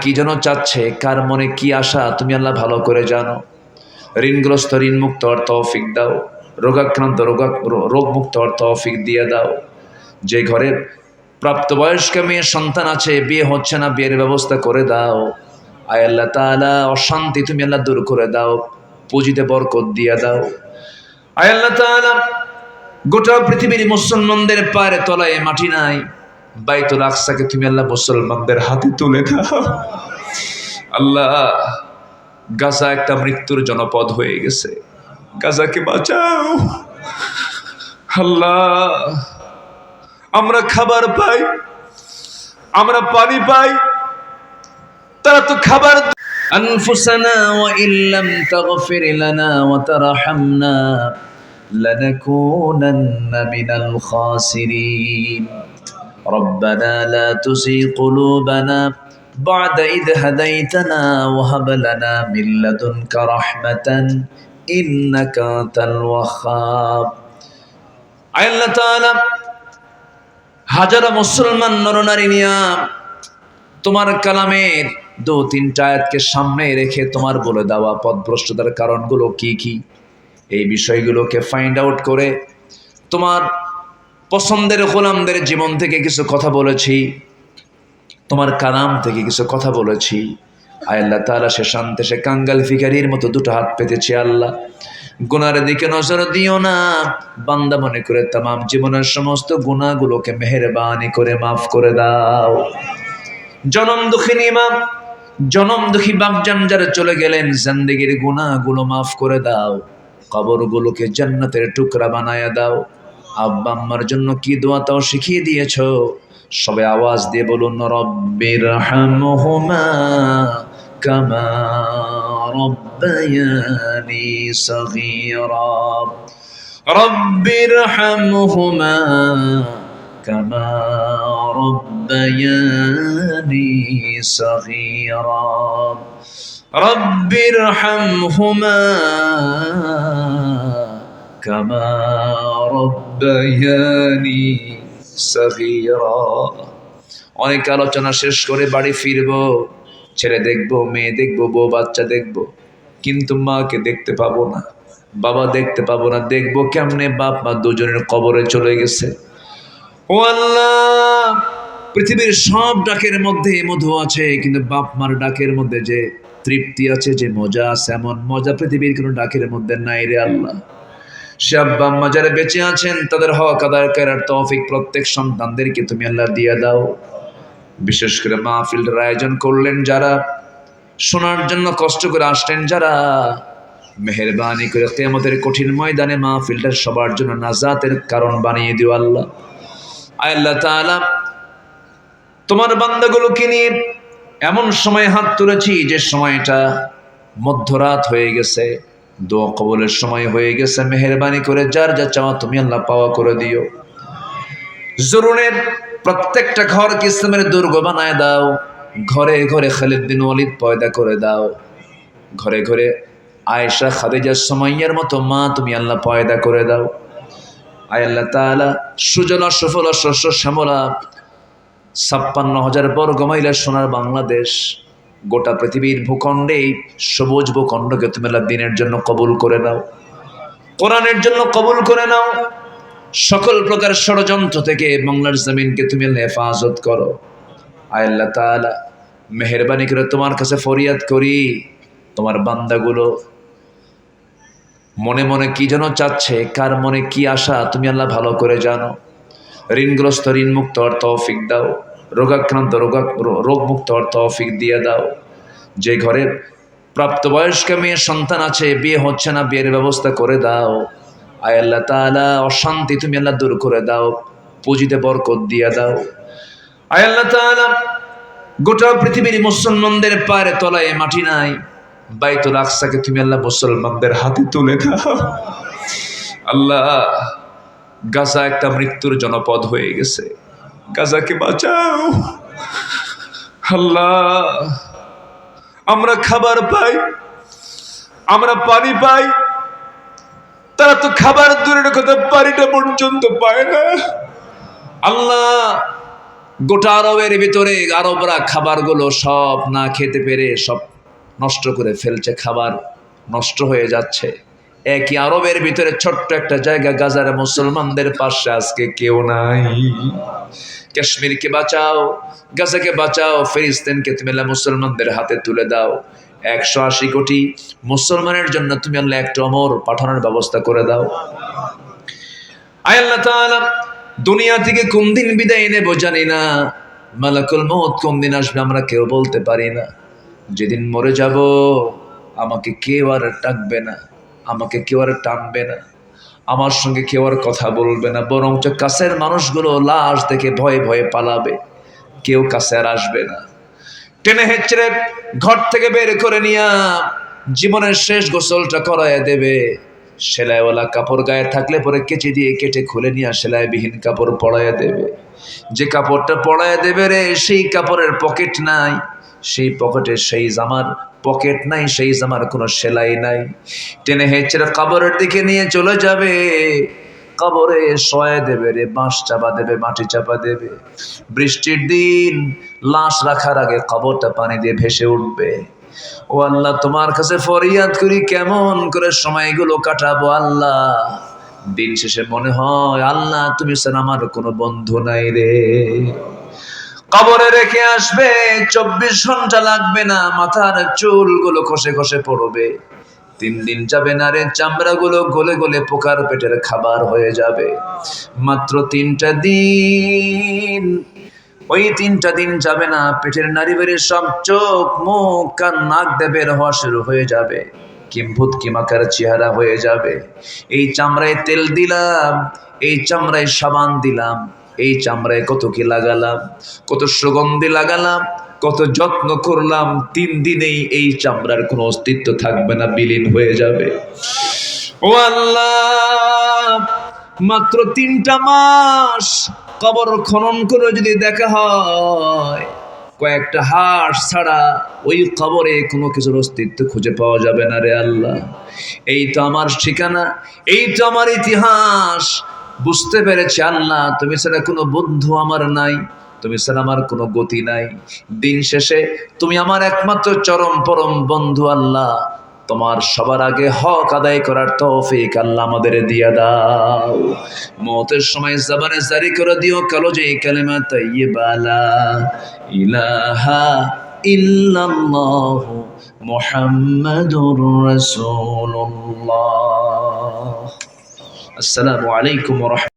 কি যেন চাচ্ছে, কার মনে কি আশা তুমি আল্লাহ ভালো করে জানো। ঋণগ্রস্ত ঋণ মুক্ত হওয়ার তৌফিক দাও, রোগাক্রান্ত রোগ মুক্ত হওয়ার তৌফিক দিয়ে দাও। যে ঘরে প্রাপ্তবয়স্ক মেয়ে সন্তান আছে, বিয়ে হচ্ছে না, বিয়ের ব্যবস্থা করে দাও। আয় আল্লাহ তাআলা, অশান্তি তুমি আল্লাহ দূর করে দাও, পুঁজিতে বরকত দিয়ে দাও। আয় আল্লাহ তাআলা, গোটা পৃথিবীর মুসলমানদের পায়ের তলায় মাটি নাই, বাইতুল আকসাকে তুমি আল্লাহ মুসলমানদের হাতে তুলে দাও। আল্লাহ, গাজা একটা মৃত্যুর জনপদ হয়ে গেছে, গাজাকে বাঁচাও। আল্লাহ, আমরা খাবার পাই, আমরা পানি পাই, তারা তো খাবার। আনফুসানা ওয়া ইল্লাম তাগফির লানা ওয়া তারহামনা লানাকুনান্না মিনাল খাসিরিন। রব্বানা লা তুযিগ কুলুবানা বা'দা ইয হাদাইতানা ওয়া হাব লানা মিন লাদুনকা রাহমাতান ইন্নাকা আনতাল ওয়াহ্হাব। আল্লাহ তাআলা, হাজারো মুসলমান নরনারী নিয়া তোমার কালামের 2-3টা আয়াতকে সামনে রেখে তোমার বলে দেওয়া পথভ্রষ্টতার কারণগুলো কি কি, এই বিষয়গুলোকে ফাইন্ড আউট করে তোমার পছন্দের গোলামদের জীবন থেকে কিছু কথা বলেছি, তোমার কালাম থেকে কিছু কথা বলেছি। আয় আল্লাহ তাআলা, সে শান্তে সে কাঙ্গাল ফিকারির মতো দুটো হাত পেতেছি। আল্লাহ, গুনার দিকে নজর দিও না, বান্দা মনে করে তামাম জীবনের সমস্ত গুনাহগুলোকে মেহেরবানি করে মাফ করে দাও। জনম দুঃখিনী মা, জনম দুঃখী বাপজান যারা চলে গেলেন, জিন্দেগির গুনাহগুলো মাফ করে দাও, কবরগুলোকে জান্নাতের টুকরা বানায়া দাও। আব্বা আম্মার জন্য কি দোয়া তাও শিখিয়ে দিয়েছো, সবে আওয়াজ দিয়ে বলুন, রব্বির হামহুমা কামা রব্বায়ানি সগীরা, রব্বির হামহুমা কামা রব্বায়ানি সগীরা, রব্বির হামহুমা কামা রব্বায়ানি সগীরা। অনেক আলোচনা শেষ করে বাড়ি ফিরবো, ছেলে দেখবো, মেয়ে দেখবো, বউ বাচ্চা দেখবো, কিন্তু মাকে দেখতে পাবো না, বাবা দেখতে পাবো না। দেখবো কেমনে? বাপ মা দুজনের কবরে চলে গেছে। ও আল্লাহ, পৃথিবীর সব ডাকের মধ্যে মধু আছে, কিন্তু বাপ মার ডাকের মধ্যে যে তৃপ্তি আছে, যে মজা আছে, এমন মজা পৃথিবীর কোনো ডাকের মধ্যে নাই রে আল্লাহ। সে আব্বা আম্মা যারা বেঁচে আছেন, তাদের হক আদায় করার তৌফিক প্রত্যেক সন্তানদেরকে তুমি আল্লাহ দিয়ে দাও। বিশেষ করে মাহফিলের আয়োজন করলেন যারা, শোনার জন্য কষ্ট করে আসলেন যারা, মেহেরবানি করে কিয়ামতের কঠিন ময়দানে মাহফিলটা সবার জন্য নাজাতের কারণ বানিয়ে দিও আল্লাহ। আল্লাহ তাআলা, তোমার বান্দাগুলোকে নিয়ে এমন সময় হাত তুলেছি যে সময়টা মধ্যরাত হয়ে গেছে, দোয়া কবুলের সময় হয়ে গেছে। মেহেরবানি করে যার যা চাওয়া তুমি আল্লাহ পাওয়া করে দিও। জরুনের প্রত্যেকটা ঘরকে ইসলামের দুর্গ বানায় দাও, ঘরে ঘরে খালিদ বিন ওয়ালিদ পয়দা করে দাও, ঘরে ঘরে আয়েশা খাদিজা সুমাইয়ার মতো মা তুমি আল্লাহ পয়দা করে দাও। আয় আল্লাহ তাআলা, সুজলা সুফলা শস্য শ্যামলা 56,000 বর্গ মাইলের সোনার বাংলাদেশ, গোটা পৃথিবীর ভূখণ্ডে সবুজ ভূখণ্ডকে তুমি আল্লাহ দিনের জন্য কবুল করে নাও, কোরআনের জন্য কবুল করে নাও। সকল প্রকার ষড়যন্ত্র থেকে বাংলার জমিনকে তুমি আল্লাহ হেফাজত করো। আয় আল্লাহ তাআলা, মেহেরবানি করে তোমার কাছে ফরিয়াদ করি, তোমার বান্দাগুলো মনে মনে কি যেন চাচ্ছে, কার মনে কি আশা তুমি আল্লাহ ভালো করে জানো। ঋণগ্রস্ত ঋণ মুক্ত হওয়ার তৌফিক দাও, রোগাক্রান্ত রোগ মুক্ত হওয়ার তৌফিক দিয়ে দাও। যে ঘরে প্রাপ্তবয়স্ক মেয়ে সন্তান আছে, বিয়ে হচ্ছে না, বিয়ের ব্যবস্থা করে দাও। আয় আল্লাহ তাআলা, অশান্তি তুমি আল্লাহ দূর করে দাও, পুঁজিতে বরকত দিয়ে দাও। আয় আল্লাহ তাআলা, গোটা পৃথিবীর মুসলমানদের পায়ের তলায় মাটি নাই, বাইতুল আকসাকে তুমি আল্লাহ মুসলমানদের হাতে তুলে দাও। আল্লাহ, গাজা একটা মৃত্যুর জনপদ হয়ে গেছে, গাজাকে বাঁচাও। আল্লাহ, আমরা খাবার পাই, আমরা পানি পাই, তারা তো খাবার দূরের কথা পানিটা পর্যন্ত পায় না। আল্লাহ, গোটা আরবের ভিতরে আরবরা খাবারগুলো সব না খেতে পেরে সব নষ্ট করে ফেলছে, খাবার নষ্ট হয়ে যাচ্ছে। একই আরবের ভিতরে ছোট্ট একটা জায়গা গাজার মুসলমানদের পাশে আজকে কেউ নাই। কাশ্মীরকে বাঁচাও, গাজাকে বাঁচাও, ফিলিস্তিনকে তুমি আল্লাহ মুসলমানদের হাতে তুলে দাও। 180 কোটি মুসলমানের জন্য তুমি আল্লাহ একটা অমর পাঠানোর ব্যবস্থা করে দাও। আয় আল্লাহ তাআলা, দুনিয়া থেকে কোন দিন বিদায় নেব জানি না, মালাকুল মউত কোন দিন আসবে আমরা কেউ বলতে পারি না। যেদিন মরে যাব আমাকে কেউ আর ডাকবে না, আমাকে কেউ আর টানবে না, আমার সঙ্গে কেউ আর কথা বলবে না, বরঞ্চ কাছের মানুষগুলো লাশ দেখে ভয়ে ভয়ে পালাবে, কেউ কাছে আর আসবে না। টেনে হেঁচড়ে ঘর থেকে বের করে নিয়ে জীবনের শেষ গোসলটা করায় দেবে। সেলাইওয়ালা কাপড় গায়ে থাকলে পরে কেচি দিয়ে কেটে খুলে নিয়ে সেলাইবিহীন কাপড় পরাইয়া দেবে। যে কাপড়টা পরাইয়া দেবে রে, সেই কাপড়ের পকেট নাই, সেই পকেটে সেই জামার পকেট নাই, সেই জামার কোনো সেলাই নাই। টেনে হেঁচড়ে কবরের দিকে নিয়ে চলে যাবে, কবরে শোয়া দেবে রে, বাঁশ চাপা দেবে, মাটি চাপা দেবে। বৃষ্টির দিন লাশ রাখার আগে কবরটা পানি দিয়ে ভেসে উঠবে। ও আল্লাহ, তোমার কাছে ফরিয়াদ করি, কেমন করে সময়গুলো কাটাবো আল্লাহ। দিন শেষে মনে হয় আল্লাহ তুমি ছাড়া আমার কোনো বন্ধু নাই রে। কবরে রেখে আসবে, 24 ঘন্টা লাগবে না, মাথার চুলগুলো খসে খসে পড়বে। 3 দিন যাবে না রে, চামড়াগুলো গলে গলে পোকার পেটের খাবার হয়ে যাবে। মাত্র 3টা দিন, ওই 3টা দিন যাবে না, পেটের নাড়ি বেড়ে সব চোখ মুখ কান নাক দিয়ে বের হওয়া শুরু হয়ে যাবে। কিম্ভূত কিমাকার চেহারা হয়ে যাবে। এই চামড়ায় তেল দিলাম, এই চামড়ায় সাবান দিলাম, এই চামড়ায় কত কি লাগালাম, কত সুগন্ধি লাগালাম, কত যত্ন করলাম, 3 দিনেই এই চামড়ার কোনো অস্তিত্ব থাকবে না, বিলীন হয়ে যাবে। ও আল্লাহ, মাত্র 3টা মাস কবর খনন করে যদি দেখা হয়, কয়েকটা হাড় ছাড়া ওই কবরে কোনো কিছুর অস্তিত্ব খুঁজে পাওয়া যাবে না রে আল্লাহ। এই তো আমার ঠিকানা, এই তো আমার ইতিহাস। বুঝতে পেরেছি আল্লাহ তুমি ছাড়া কোনো বন্ধু আমার নাই, তুমি ছাড়া আমার কোনো গতি নাই। দিন শেষে তুমি আমার একমাত্র চরম পরম বন্ধু আল্লাহ। তোমার সবার আগে হক আদায় করার তৌফিক আল্লাহ আমাদের দিয়া দাও। মওতের সময় জবানে জারি করে দিও কালেজে কালেমা তাইয়্যিবা লা ইলাহা ইল্লাল্লাহ মুহাম্মাদুর রাসূলুল্লাহ। আসসালামু আলাইকুম ওয়া রাহমাতুল্লাহ।